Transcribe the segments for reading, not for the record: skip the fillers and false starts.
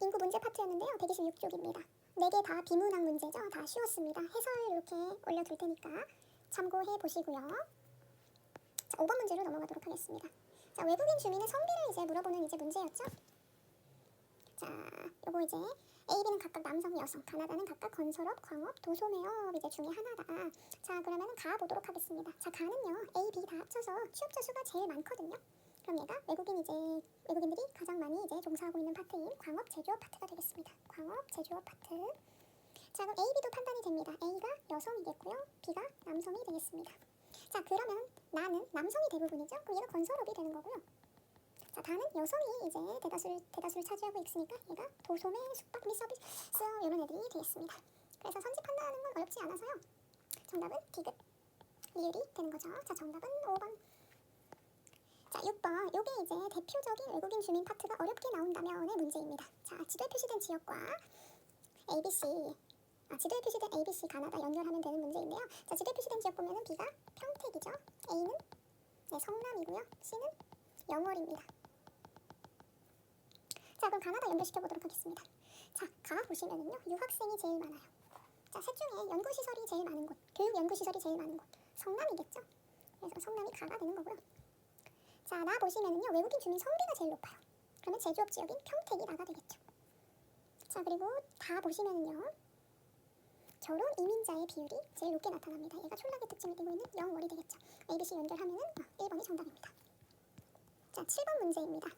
인구 문제 파트였는데요. 126쪽입니다. 4개 다 비문학 문제죠. 다 쉬웠습니다. 해설 이렇게 올려둘 테니까 참고해 보시고요. 자, 5번 문제로 넘어가도록 하겠습니다. 자, 외국인 주민의 성비를 이제 물어보는 이제 문제였죠. 자, 요거 이제 A, B는 각각 남성, 여성, 가나다는 각각 건설업, 광업, 도소매업 이제 중에 하나다. 자, 그러면은 가 보도록 하겠습니다. 자, 가는요 A, B 다 합쳐서 취업자 수가 제일 많거든요. 그럼 얘가 외국인들이 가장 많이 이제 종사하고 있는 파트인 광업, 제조업 파트가 되겠습니다. 광업, 제조업 파트. 자, 그럼 A, B도 판단이 됩니다. A가 여성이겠고요, B가 남성이 되겠습니다. 자, 그러면 나는 남성이 대부분이죠. 그럼 얘가 건설업이 되는 거고요. 자, 다는 여성이 이제 대다수를 차지하고 있으니까 얘가 도소매, 숙박 및 서비스 이런 애들이 되겠습니다. 그래서 선지 판단하는 건 어렵지 않아서요. 정답은 디귿, 리을이 되는 거죠. 자, 정답은 5번. 자, 6번. 요게 이제 대표적인 외국인 주민 파트가 어렵게 나온다면의 문제입니다. 자, 지도에 표시된 지역과 지도에 표시된 ABC 가나다 연결하면 되는 문제인데요. 자, 지도에 표시된 지역 보면은 B가 평택이죠. A는 성남이고요. C는 영월입니다. 자, 그럼 가나다 연결시켜보도록 하겠습니다. 자, 가 보시면은요 유학생이 제일 많아요. 자, 셋 중에 연구시설이 제일 많은 곳, 교육 연구시설이 제일 많은 곳 성남이겠죠. 그래서 성남이 가가 되는 거고요. 자, 나 보시면은요 외국인 주민 성비가 제일 높아요. 그러면 제조업 지역인 평택이 나가 되겠죠. 자, 그리고 다 보시면은요 결혼 이민자의 비율이 제일 높게 나타납니다. 얘가 촌락의 특징을 띠고 있는 영월이 되겠죠. ABC 연결하면은 1번이 정답입니다. 자, 7번 문제입니다.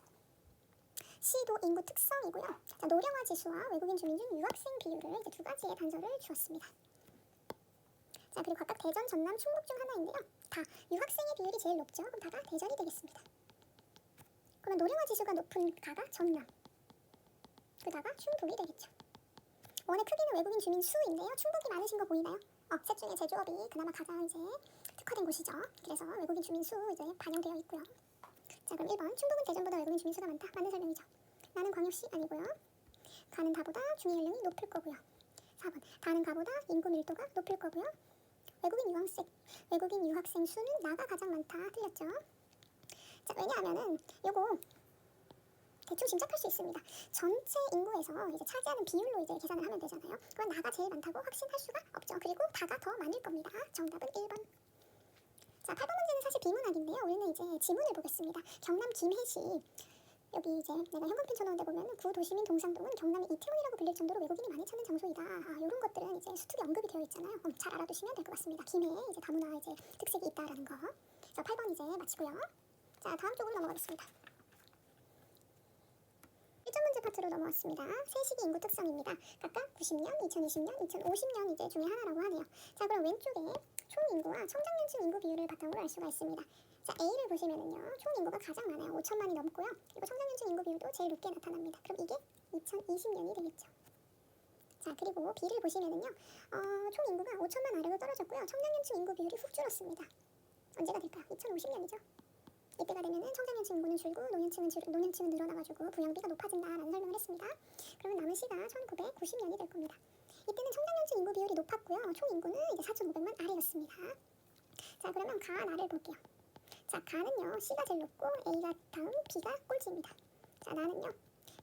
시도 인구 특성이고요. 자, 노령화 지수와 외국인 주민 중 유학생 비율을 이제 두 가지의 단서를 주었습니다. 자, 그리고 각각 대전, 전남, 충북 중 하나인데요. 다 유학생의 비율이 제일 높죠. 그럼 다가 대전이 되겠습니다. 그러면 노령화 지수가 높은 가가 전남, 그다가 충북이 되겠죠. 원의 크기는 외국인 주민 수인데요. 충북이 많으신 거 보이나요? 셋 중에 제조업이 그나마 가장 이제 특화된 곳이죠. 그래서 외국인 주민 수 이제 반영되어 있고요. 자, 그럼 1번 충북은 대전보다 외국인 주민 수가 많다. 맞는 설명이죠. 나는 광역시 아니고요. 가는 가보다 중위 연령이 높을 거고요. 4번 다는 가보다 인구 밀도가 높을 거고요. 외국인 유학생 수는 나가 가장 많다. 틀렸죠. 자, 왜냐하면은 요거 대충 짐작할 수 있습니다. 전체 인구에서 이제 차지하는 비율로 이제 계산을 하면 되잖아요. 그럼 나가 제일 많다고 확신할 수가 없죠. 그리고 다가 더 많을 겁니다. 정답은 1번. 자, 8번 문제는 사실 비문학인데요. 우리는 이제 지문을 보겠습니다. 경남 김해시 여기 이제 내가 형광펜 쳐놓은 데 보면 구도시민 동상동은 경남의 이태원이라고 불릴 정도로 외국인이 많이 찾는 장소이다. 이런 것들은 이제 수특에 언급이 되어 있잖아요. 잘 알아두시면 될 것 같습니다. 김해에 이제 다문화 이제 특색이 있다라는 거. 자, 8번 이제 마치고요. 자, 다음 쪽으로 넘어가겠습니다. 1점 문제 파트로 넘어왔습니다. 세시기 인구 특성입니다. 각각 90년, 2020년, 2050년 이제 중에 하나라고 하네요. 자, 그럼 왼쪽에 총 인구와 청장년층 인구 비율을 바탕으로 알 수가 있습니다. 자, A를 보시면은요 총 인구가 가장 많아요. 5천만이 넘고요. 그리고 청장년층 인구 비율도 제일 높게 나타납니다. 그럼 이게 2020년이 되겠죠. 자, 그리고 B를 보시면은요 총 인구가 5천만 아래로 떨어졌고요. 청장년층 인구 비율이 훅 줄었습니다. 언제가 될까요? 2050년이죠. 이때가 되면은 청장년층 인구는 줄고 노년층은 늘어나가지고 부양비가 높아진다라는 설명을 했습니다. 그러면 남은 시가 1990년이 될 겁니다. 이때는 청장년층 인구 비율이 높았고요. 총 인구는 이제 4,500만 아래였습니다. 자, 그러면 가, 나를 볼게요. 자, 가는요 C가 제일 높고 A가 다음, B가 꼴찌입니다. 자, 나는요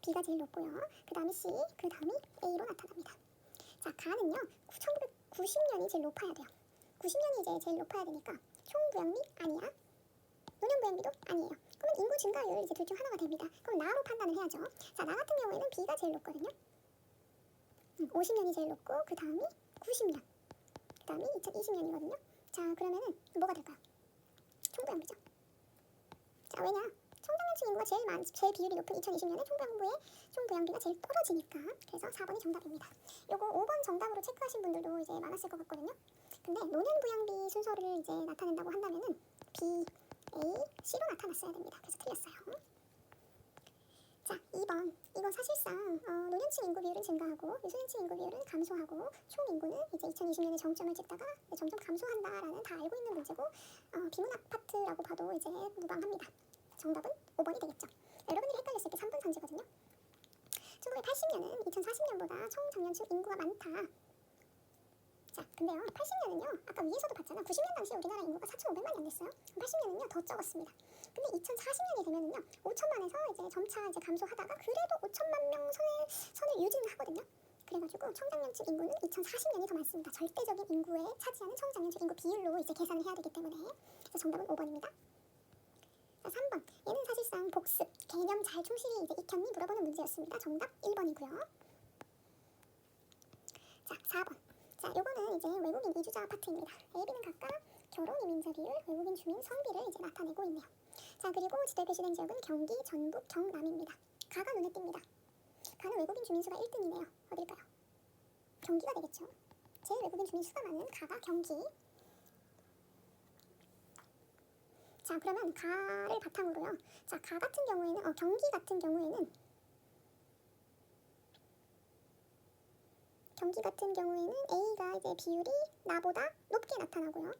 B가 제일 높고요. 그 다음에 C, 그 다음이 A로 나타납니다. 자, 가는요 1990년이 제일 높아야 돼요. 90년이 이제 제일 높아야 되니까 총 부양비 아니야. 노년 부양비도 아니에요. 그러면 인구 증가율 이제 둘 중 하나가 됩니다. 그럼 나로 판단을 해야죠. 자, 나 같은 경우에는 B가 제일 높거든요. 50년이 제일 높고 그 다음이 90년, 그 다음이 2020년이거든요. 자, 그러면은 뭐가 될까요? 총부양비죠. 자, 왜냐? 청장년층 인구가 제일 비율이 높은 2020년에 총부양비가 제일 떨어지니까. 그래서 4번이 정답입니다. 요거 5번 정답으로 체크하신 분들도 이제 많았을 것 같거든요. 근데 노년 부양비 순서를 이제 나타낸다고 한다면은 B, A, C로 나타났어야 됩니다. 그래서 틀렸어요. 자, 2번. 이거 사실상 노년층 인구 비율은 증가하고 유소년층 인구 비율은 감소하고 총 인구는 이제 2020년에 정점을 찍다가 점점 감소한다라는 다 알고 있는 문제고 비문학 파트라고 봐도 이제 무방합니다. 정답은 5번이 되겠죠. 여러분들이 헷갈렸을 때 3분 선지거든요. 1980년은 2040년보다 청장년층 인구가 많다. 자, 근데요 80년은요 아까 위에서도 봤잖아. 90년 당시 우리나라 인구가 4,500만이 안 됐어요. 80년은요 더 적었습니다. 근데 2040년이 되면은요 5천만에서 이제 점차 이제 감소하다가 그래도 5천만 명 선을 그리고 청장년층 인구는 2040년이 더 많습니다. 절대적인 인구에 차지하는 청장년층 인구 비율로 이제 계산을 해야 되기 때문에 그래서 정답은 5번입니다. 자, 3번. 얘는 사실상 복습, 개념 잘 충실히 이제 익혔니 물어보는 문제였습니다. 정답 1번이고요. 자, 4번. 자, 요거는 이제 외국인 이주자 파트입니다. A, B는 각각 결혼 이민자 비율, 외국인 주민 성비를 이제 나타내고 있네요. 자, 그리고 지도에 표시된 지역은 경기, 전북, 경남입니다. 가가 눈에 띕니다. 가는 외국인 주민 수가 1등이네요. 어딜까요? 경기가 되겠죠. 제일 외국인 주민 수가 많은 가가 경기. 자, 그러면 가를 바탕으로요. 자, 가 같은 경우에는 경기 같은 경우에는 A가 이제 비율이 나보다 높게 나타나고요.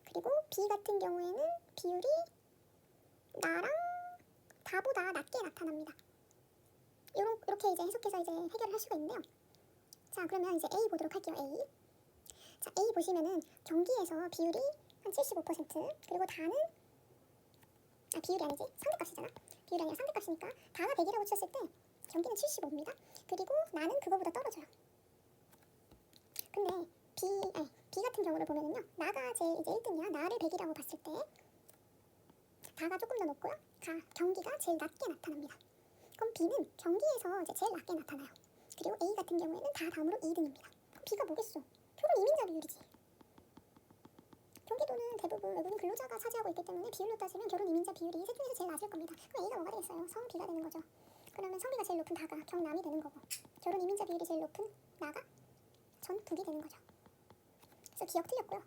그리고 B 같은 경우에는 비율이 나랑 다보다 낮게 나타납니다. 이렇게 이제 해석해서 이제 해결을 할 수가 있는데요. 자, 그러면 이제 A 보도록 할게요. A. 자, A 보시면은 경기에서 비율이 한 75%, 그리고 다는 비율이 아니지 상대값이잖아. 비율이 아니라 상대값이니까 다가 100이라고 쳤을 때 경기는 75입니다. 그리고 나는 그거보다 떨어져요. 근데 B 같은 경우를 보면은요, 나가 제일 이제 1등이야. 나를 100이라고 봤을 때 다가 조금 더 높고요. 경기가 제일 낮게 나타납니다. 그럼 B는 경기에서 이제 제일 낮게 나타나요. 그리고 A 같은 경우에는 다 다음으로 2등입니다. 그럼 B가 뭐겠어? 결혼 이민자 비율이지. 경기도는 대부분 외국인 근로자가 차지하고 있기 때문에 비율로 따지면 결혼 이민자 비율이 셋 중에서 제일 낮을 겁니다. 그럼 A가 뭐가 되겠어요? 성비가 되는 거죠. 그러면 성비가 제일 높은 다가 경남이 되는 거고, 결혼 이민자 비율이 제일 높은 나가 전북이 되는 거죠. 그래서 기억 틀렸고요.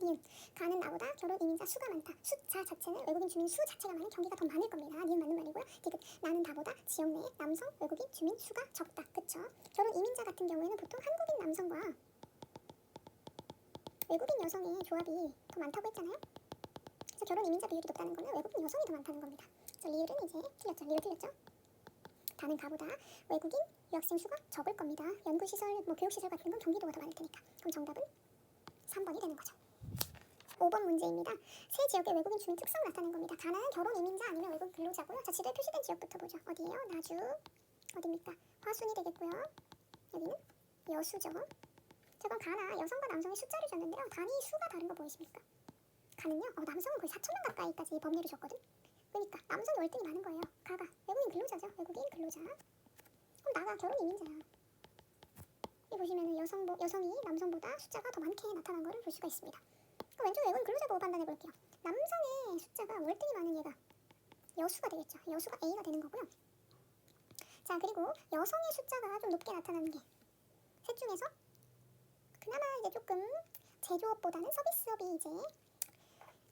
니은 가는 나보다 결혼 이민자 수가 많다. 숫자 자체는 외국인 주민 수 자체가 많은 경기가 더 많을 겁니다. 니은 맞는 말이고요. 디귿 나는 나보다 지역 내에 남성 외국인 주민 수가 적다. 그쵸? 결혼 이민자 같은 경우에는 보통 한국인 남성과 외국인 여성의 조합이 더 많다고 했잖아요. 그래서 결혼 이민자 비율이 높다는 거는 외국인 여성이 더 많다는 겁니다. 그래서 리을은 이제 틀렸죠. 리을 틀렸죠. 다는 가보다 외국인 유학생 수가 적을 겁니다. 연구시설, 교육시설 같은 건 경기도가 더 많을 테니까. 그럼 정답은 3번이 되는 거죠. 5번 문제입니다. 세 지역의 외국인 주민 특성 나타낸 겁니다. 가나는 결혼 이민자 아니면 외국인 근로자고요. 자, 지도에 표시된 지역부터 보죠. 어디예요? 나주. 어디입니까? 화순이 되겠고요. 여기는 여수죠. 자, 그럼 가나 여성과 남성의 숫자를 줬는데요. 단위 수가 다른 거 보이십니까? 가는요. 남성은 거의 4천명 가까이까지 범례를 줬거든. 그러니까 남성이 월등히 많은 거예요. 가가 외국인 근로자죠. 외국인 근로자. 그럼 나가 결혼 이민자야. 여기 보시면은 여성이 남성보다 숫자가 더 많게 나타난 거를 볼 수가 있습니다. 그럼 왼쪽 외국인 근로자 보고 판단해 볼게요. 남성의 숫자가 월등히 많은 얘가 여수가 되겠죠. 여수가 A가 되는 거고요. 자, 그리고 여성의 숫자가 좀 높게 나타나는 게 셋 중에서 그나마 이제 조금 제조업보다는 서비스업이 이제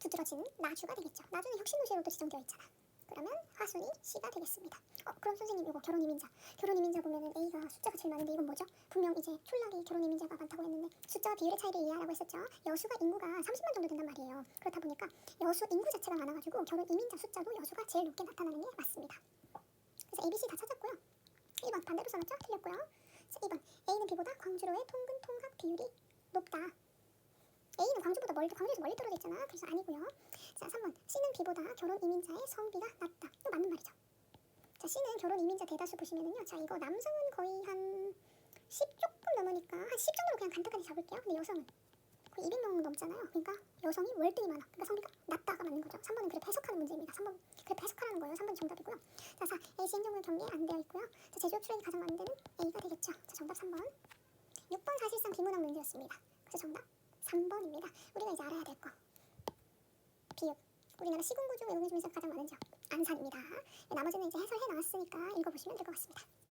두드러지는 나주가 되겠죠. 나주는 혁신도시로도 지정되어 있잖아. 그러면 화순이 C가 되겠습니다. 그럼 선생님 이거 결혼 이민자 보면은 A가 숫자가 제일 많은데 이건 뭐죠? 분명 이제 촌락이 결혼 이민자가 많다고 했는데 숫자와 비율의 차이를 이해하라고 했었죠. 여수가 인구가 30만 정도 된단 말이에요. 그렇다 보니까 여수 인구 자체가 많아가지고 결혼 이민자 숫자도 여수가 제일 높게 나타나는 게 맞습니다. 그래서 A, B, C 다 찾았고요. 1번 반대로 써놨죠? 틀렸고요. 자, 2번 A는 B보다 광주로의 통근 통학 비율이 높다. A는 광주에서 멀리 떨어져 있잖아. 그래서 아니고요. 자, 3번 C는 B보다 결혼 이민자의 성비가 낮다. 이거 맞는 말이죠. 자, C는 결혼 이민자 대다수 보시면은요. 자, 이거 남성은 거의 한 10 조금 넘으니까 한 10 정도로 그냥 간단하게 잡을게요. 근데 여성은 거의 200명 넘잖아요. 그러니까 여성이 월등히 많아. 그러니까 성비가 낮다가 맞는 거죠. 3번은 그래프 해석하는 문제입니다. 3번 그래프 해석하라는 거예요. 3번이 정답이고요. 자, 4 A, C 행정구역 경계에 안 되어 있고요. 자, 제조업 출력이 가장 많은 데는 A가 되겠죠. 자, 정답 3번. 6번 사실상 비문학 문제였습니다. 그래서 정답 3번입니다. 우리가 이제 알아야 될 거. 비읍. 우리나라 시군구 중 외국인 주민수가 가장 많은 지역. 안산입니다. 나머지는 이제 해설해 나왔으니까 읽어보시면 될 것 같습니다.